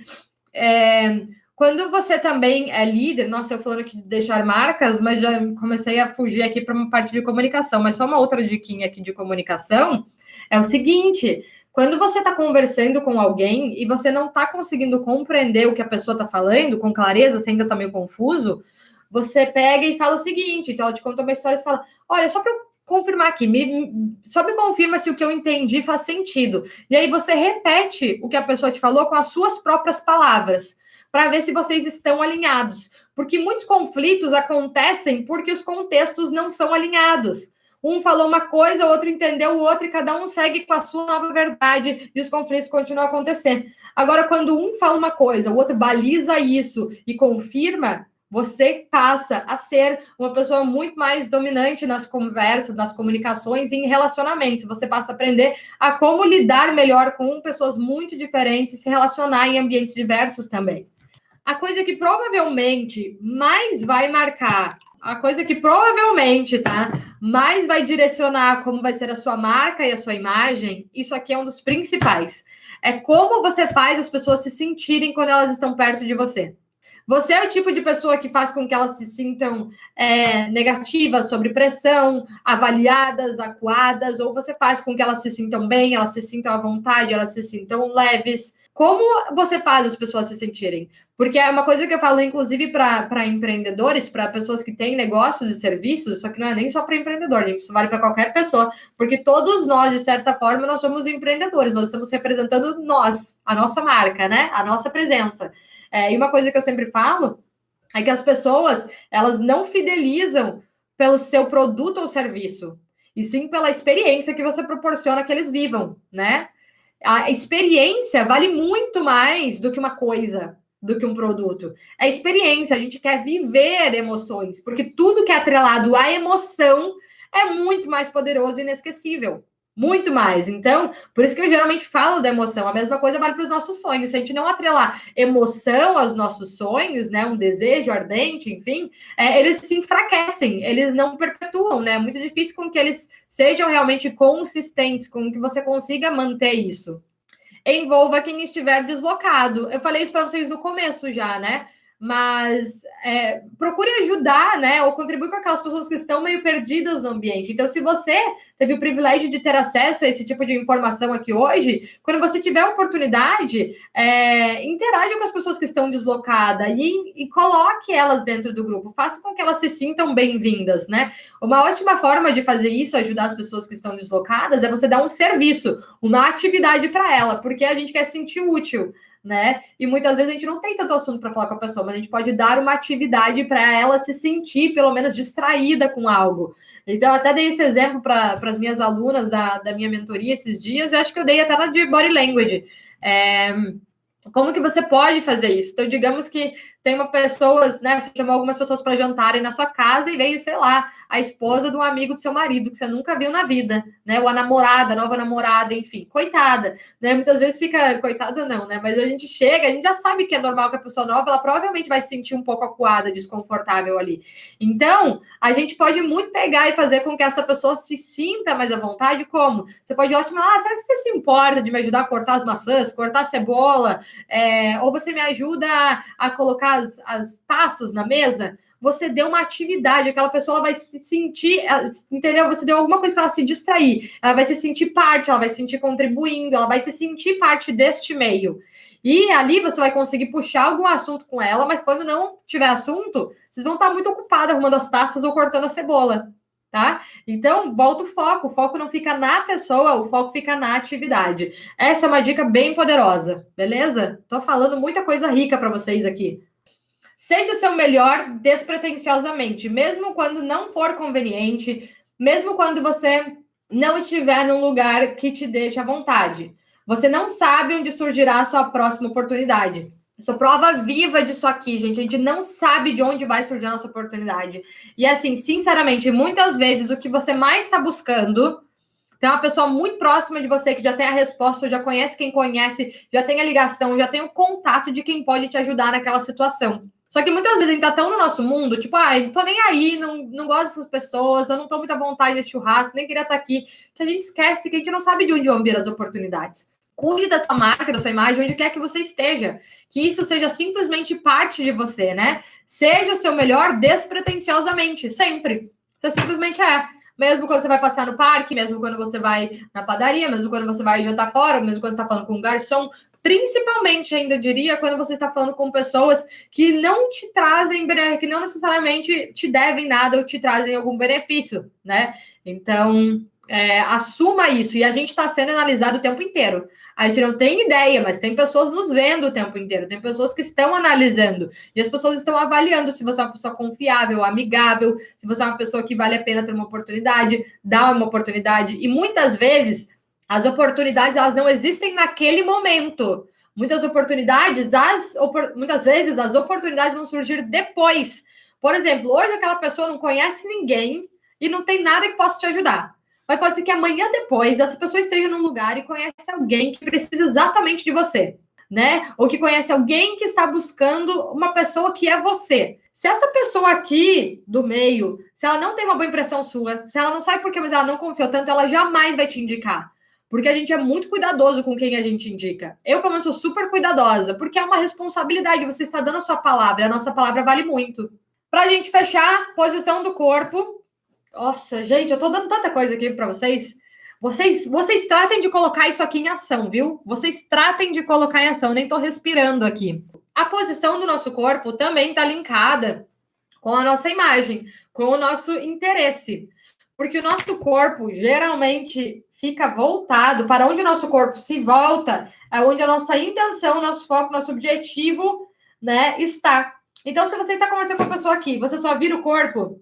Quando você também é líder, nossa, eu falando aqui de deixar marcas, mas já comecei a fugir aqui para uma parte de comunicação, mas só uma outra diquinha aqui de comunicação, é o seguinte, quando você está conversando com alguém e você não está conseguindo compreender o que a pessoa está falando com clareza, você ainda está meio confuso, você pega e fala o seguinte, então ela te conta uma história e você fala, olha, só para eu confirmar aqui, só me confirma se o que eu entendi faz sentido. E aí você repete o que a pessoa te falou com as suas próprias palavras, para ver se vocês estão alinhados. Porque muitos conflitos acontecem porque os contextos não são alinhados. Um falou uma coisa, o outro entendeu o outro, e cada um segue com a sua nova verdade, e os conflitos continuam a acontecer. Agora, quando um fala uma coisa, o outro baliza isso e confirma, você passa a ser uma pessoa muito mais dominante nas conversas, nas comunicações e em relacionamentos. Você passa a aprender a como lidar melhor com pessoas muito diferentes e se relacionar em ambientes diversos também. A coisa que provavelmente mais vai marcar, a coisa que provavelmente, tá, mais vai direcionar como vai ser a sua marca e a sua imagem, isso aqui é um dos principais. É como você faz as pessoas se sentirem quando elas estão perto de você. Você é o tipo de pessoa que faz com que elas se sintam negativas, sob pressão, avaliadas, acuadas, ou você faz com que elas se sintam bem, elas se sintam à vontade, elas se sintam leves. Como você faz as pessoas se sentirem? Porque é uma coisa que eu falo, inclusive, para empreendedores, para pessoas que têm negócios e serviços, só que não é nem só para empreendedor, gente, isso vale para qualquer pessoa, porque todos nós, de certa forma, nós somos empreendedores, nós estamos representando nós, a nossa marca, né? A nossa presença. E uma coisa que eu sempre falo é que as pessoas, elas não fidelizam pelo seu produto ou serviço, e sim pela experiência que você proporciona que eles vivam, né? A experiência vale muito mais do que uma coisa, do que um produto. É experiência, a gente quer viver emoções, porque tudo que é atrelado à emoção é muito mais poderoso e inesquecível. Muito mais. Então, por isso que eu geralmente falo da emoção. A mesma coisa vale para os nossos sonhos. Se a gente não atrelar emoção aos nossos sonhos, né, um desejo ardente, enfim, eles se enfraquecem, eles não perpetuam, né? É muito difícil com que eles sejam realmente consistentes, com que você consiga manter isso. Envolva quem estiver deslocado. Eu falei isso para vocês no começo já, né? Mas procure ajudar, né? Ou contribuir com aquelas pessoas que estão meio perdidas no ambiente. Então, se você teve o privilégio de ter acesso a esse tipo de informação aqui hoje, quando você tiver a oportunidade, interaja com as pessoas que estão deslocadas e coloque elas dentro do grupo. Faça com que elas se sintam bem-vindas, né? Uma ótima forma de fazer isso, ajudar as pessoas que estão deslocadas, é você dar um serviço, uma atividade para ela, porque a gente quer se sentir útil, né? E muitas vezes a gente não tem tanto assunto para falar com a pessoa, mas a gente pode dar uma atividade para ela se sentir, pelo menos, distraída com algo. Então, eu até dei esse exemplo para as minhas alunas da minha mentoria esses dias, eu acho que eu dei até na de Body Language. Como que você pode fazer isso? Então, digamos que tem uma pessoa, né? Você chamou algumas pessoas para jantarem na sua casa e veio, sei lá, a esposa de um amigo do seu marido que você nunca viu na vida, né? Ou a namorada, a nova namorada, enfim, coitada, né? Muitas vezes fica, coitada não, né? Mas a gente chega, a gente já sabe que é normal que a pessoa nova, ela provavelmente vai se sentir um pouco acuada, desconfortável ali. Então, a gente pode muito pegar e fazer com que essa pessoa se sinta mais à vontade, como? Você pode ótimo, será que você se importa de me ajudar a cortar as maçãs, cortar a cebola? Ou você me ajuda a colocar as taças na mesa? Você deu uma atividade, aquela pessoa ela vai se sentir, entendeu? Você deu alguma coisa para ela se distrair, ela vai se sentir parte, ela vai se sentir contribuindo, ela vai se sentir parte deste meio. E ali você vai conseguir puxar algum assunto com ela, mas quando não tiver assunto, vocês vão estar muito ocupados arrumando as taças ou cortando a cebola. tá? Então, volta o foco não fica na pessoa, o foco fica na atividade. Essa é uma dica bem poderosa, beleza? Tô falando muita coisa rica para vocês aqui. Seja o seu melhor despretensiosamente, mesmo quando não for conveniente, mesmo quando você não estiver num lugar que te deixe à vontade. Você não sabe onde surgirá a sua próxima oportunidade. Eu sou prova viva disso aqui, gente. A gente não sabe de onde vai surgir a nossa oportunidade. E assim, sinceramente, muitas vezes o que você mais está buscando tem uma pessoa muito próxima de você que já tem a resposta, já conhece, já tem a ligação, já tem o contato de quem pode te ajudar naquela situação. Só que muitas vezes a gente tá tão no nosso mundo, tipo, não tô nem aí, não gosto dessas pessoas, eu não tô muito à vontade nesse churrasco, nem queria estar aqui, que a gente esquece que a gente não sabe de onde vão vir as oportunidades. Cuide da tua marca, da sua imagem, onde quer que você esteja. Que isso seja simplesmente parte de você, né? Seja o seu melhor despretensiosamente, sempre. Você simplesmente é. Mesmo quando você vai passear no parque, mesmo quando você vai na padaria, mesmo quando você vai jantar fora, mesmo quando você está falando com um garçom, principalmente, ainda diria, quando você está falando com pessoas que não te trazem, que não necessariamente te devem nada ou te trazem algum benefício, né? Então, assuma isso. E a gente está sendo analisado o tempo inteiro. A gente não tem ideia, mas tem pessoas nos vendo o tempo inteiro. Tem pessoas que estão analisando. E as pessoas estão avaliando se você é uma pessoa confiável, amigável, se você é uma pessoa que vale a pena ter uma oportunidade, dar uma oportunidade. E muitas vezes, as oportunidades, elas não existem naquele momento. Muitas vezes, as oportunidades vão surgir depois. Por exemplo, hoje aquela pessoa não conhece ninguém e não tem nada que possa te ajudar. Mas pode ser que amanhã depois essa pessoa esteja num lugar e conhece alguém que precisa exatamente de você, né? Ou que conhece alguém que está buscando uma pessoa que é você. Se essa pessoa aqui do meio, se ela não tem uma boa impressão sua, se ela não sabe por quê, mas ela não confiou tanto, ela jamais vai te indicar. Porque a gente é muito cuidadoso com quem a gente indica. Eu, pelo menos, sou super cuidadosa, porque é uma responsabilidade. Você está dando a sua palavra, a nossa palavra vale muito. Para a gente fechar, posição do corpo. Nossa, gente, eu tô dando tanta coisa aqui para vocês. Vocês tratem de colocar isso aqui em ação, viu? Vocês tratem de colocar em ação. Eu nem tô respirando aqui. A posição do nosso corpo também tá linkada com a nossa imagem, com o nosso interesse. Porque o nosso corpo geralmente fica voltado para onde o nosso corpo se volta, é onde a nossa intenção, nosso foco, nosso objetivo, né, está. Então, se você está conversando com a pessoa aqui, você só vira o corpo,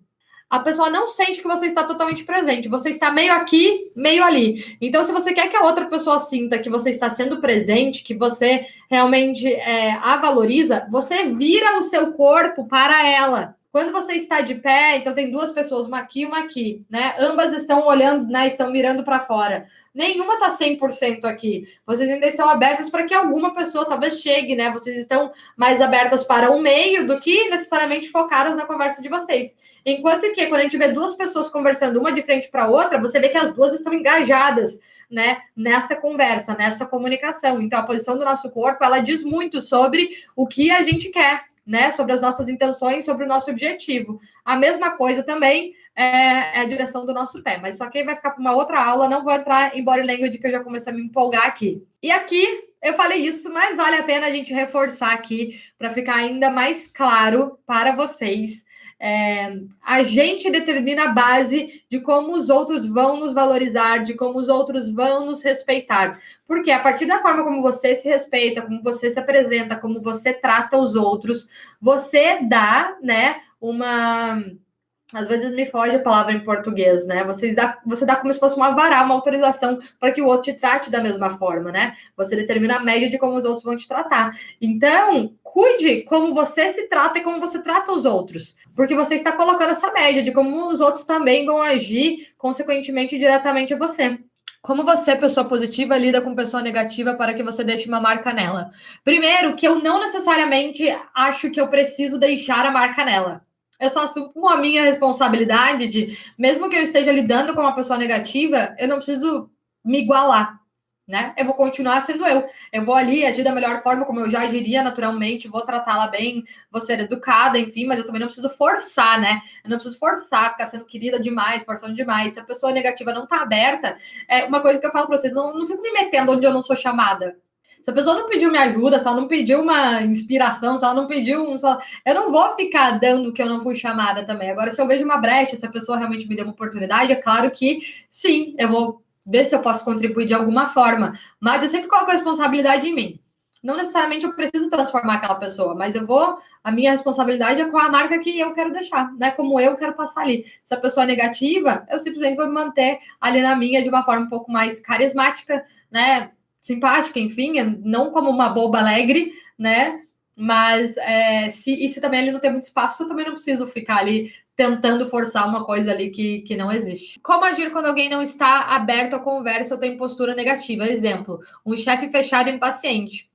a pessoa não sente que você está totalmente presente. Você está meio aqui, meio ali. Então, se você quer que a outra pessoa sinta que você está sendo presente, que você realmente a valoriza, você vira o seu corpo para ela. Quando você está de pé, então tem duas pessoas, uma aqui e uma aqui, né? Ambas estão olhando, né? Estão mirando para fora. Nenhuma está 100% aqui. Vocês ainda estão abertas para que alguma pessoa talvez chegue, né? Vocês estão mais abertas para o meio do que necessariamente focadas na conversa de vocês. Enquanto que, quando a gente vê duas pessoas conversando uma de frente para a outra, você vê que as duas estão engajadas, né? Nessa conversa, nessa comunicação. Então, a posição do nosso corpo, ela diz muito sobre o que a gente quer, né, sobre as nossas intenções, sobre o nosso objetivo. A mesma coisa também é a direção do nosso pé, mas só que vai ficar para uma outra aula, não vou entrar em body language, que eu já comecei a me empolgar aqui. E aqui, eu falei isso, mas vale a pena a gente reforçar aqui, para ficar ainda mais claro para vocês. A gente determina a base de como os outros vão nos valorizar, de como os outros vão nos respeitar. Porque a partir da forma como você se respeita, como você se apresenta, como você trata os outros, você dá, né, às vezes me foge a palavra em português, né? Você dá como se fosse uma varal, uma autorização para que o outro te trate da mesma forma, né? Você determina a média de como os outros vão te tratar. Então, cuide como você se trata e como você trata os outros. Porque você está colocando essa média de como os outros também vão agir, consequentemente, diretamente a você. Como você, pessoa positiva, lida com pessoa negativa para que você deixe uma marca nela? Primeiro, que eu não necessariamente acho que eu preciso deixar a marca nela. Eu só assumo a minha responsabilidade de, mesmo que eu esteja lidando com uma pessoa negativa, eu não preciso me igualar, né? Eu vou continuar sendo eu. Eu vou ali agir da melhor forma, como eu já agiria naturalmente, vou tratá-la bem, vou ser educada, enfim, mas eu também não preciso forçar, né? Eu não preciso forçar, ficar sendo querida demais, forçando demais. Se a pessoa negativa não tá aberta, é uma coisa que eu falo pra vocês, não fico me metendo onde eu não sou chamada. Se a pessoa não pediu minha ajuda, se ela não pediu uma inspiração, se ela não pediu eu não vou ficar dando que eu não fui chamada também. Agora, se eu vejo uma brecha, se a pessoa realmente me deu uma oportunidade, é claro que sim, eu vou ver se eu posso contribuir de alguma forma. Mas eu sempre coloco a responsabilidade em mim. Não necessariamente eu preciso transformar aquela pessoa, mas a minha responsabilidade é com a marca que eu quero deixar, né? Como eu quero passar ali. Se a pessoa é negativa, eu simplesmente vou me manter ali na minha de uma forma um pouco mais carismática, né? Simpática, enfim, não como uma boba alegre, né? Mas se também ele não tem muito espaço, eu também não preciso ficar ali tentando forçar uma coisa ali que não existe. Como agir quando alguém não está aberto à conversa ou tem postura negativa? Exemplo, um chefe fechado e impaciente.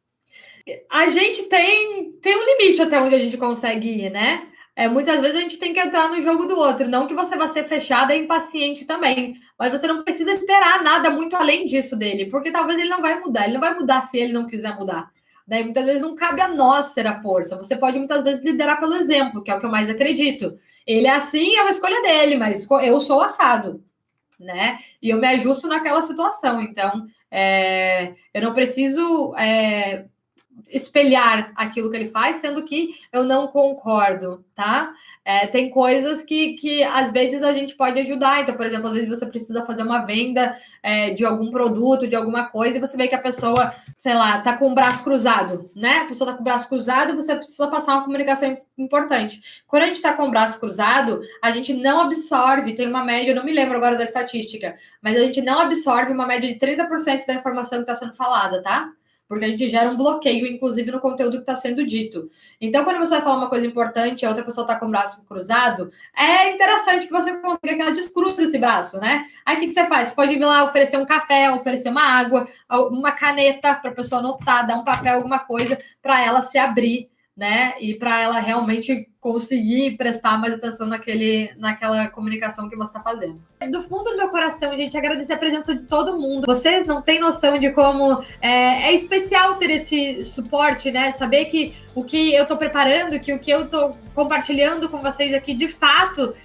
A gente tem um limite até onde a gente consegue ir, né? Muitas vezes a gente tem que entrar no jogo do outro. Não que você vá ser fechada e impaciente também. Mas você não precisa esperar nada muito além disso dele. Porque talvez ele não vai mudar. Ele não vai mudar se ele não quiser mudar. Daí muitas vezes não cabe a nós ser a força. Você pode muitas vezes liderar pelo exemplo, que é o que eu mais acredito. Ele é assim, é uma escolha dele, mas eu sou assado, né? E eu me ajusto naquela situação. Então, eu não preciso espelhar aquilo que ele faz, sendo que eu não concordo, tá? Tem coisas que às vezes a gente pode ajudar. Então, por exemplo, às vezes você precisa fazer uma venda de algum produto, de alguma coisa, e você vê que a pessoa, sei lá, tá com o braço cruzado, né? A pessoa tá com o braço cruzado e você precisa passar uma comunicação importante. Quando a gente tá com o braço cruzado, a gente não absorve, tem uma média, eu não me lembro agora da estatística, mas a gente não absorve uma média de 30% da informação que está sendo falada, tá? Porque a gente gera um bloqueio, inclusive, no conteúdo que está sendo dito. Então, quando você vai falar uma coisa importante e a outra pessoa está com o braço cruzado, é interessante que você consiga que ela descruze esse braço, né? Aí, o que você faz? Você pode ir lá oferecer um café, oferecer uma água, uma caneta para a pessoa anotar, dar um papel, alguma coisa, para ela se abrir, né? E para ela realmente conseguir prestar mais atenção naquela comunicação que você está fazendo. Do fundo do meu coração, gente, agradecer a presença de todo mundo. Vocês não têm noção de como é especial ter esse suporte, né? Saber que o que eu estou preparando, que o que eu estou compartilhando com vocês aqui, de fato,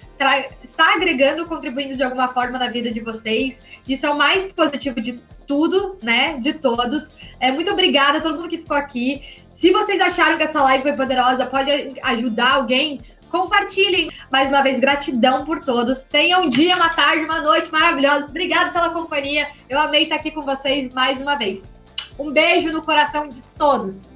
está agregando, contribuindo de alguma forma na vida de vocês. Isso é o mais positivo de tudo, né? De todos. Muito obrigada a todo mundo que ficou aqui. Se vocês acharam que essa live foi poderosa, pode ajudar alguém, compartilhem. Mais uma vez, gratidão por todos. Tenham um dia, uma tarde, uma noite maravilhosa. Obrigada pela companhia. Eu amei estar aqui com vocês mais uma vez. Um beijo no coração de todos.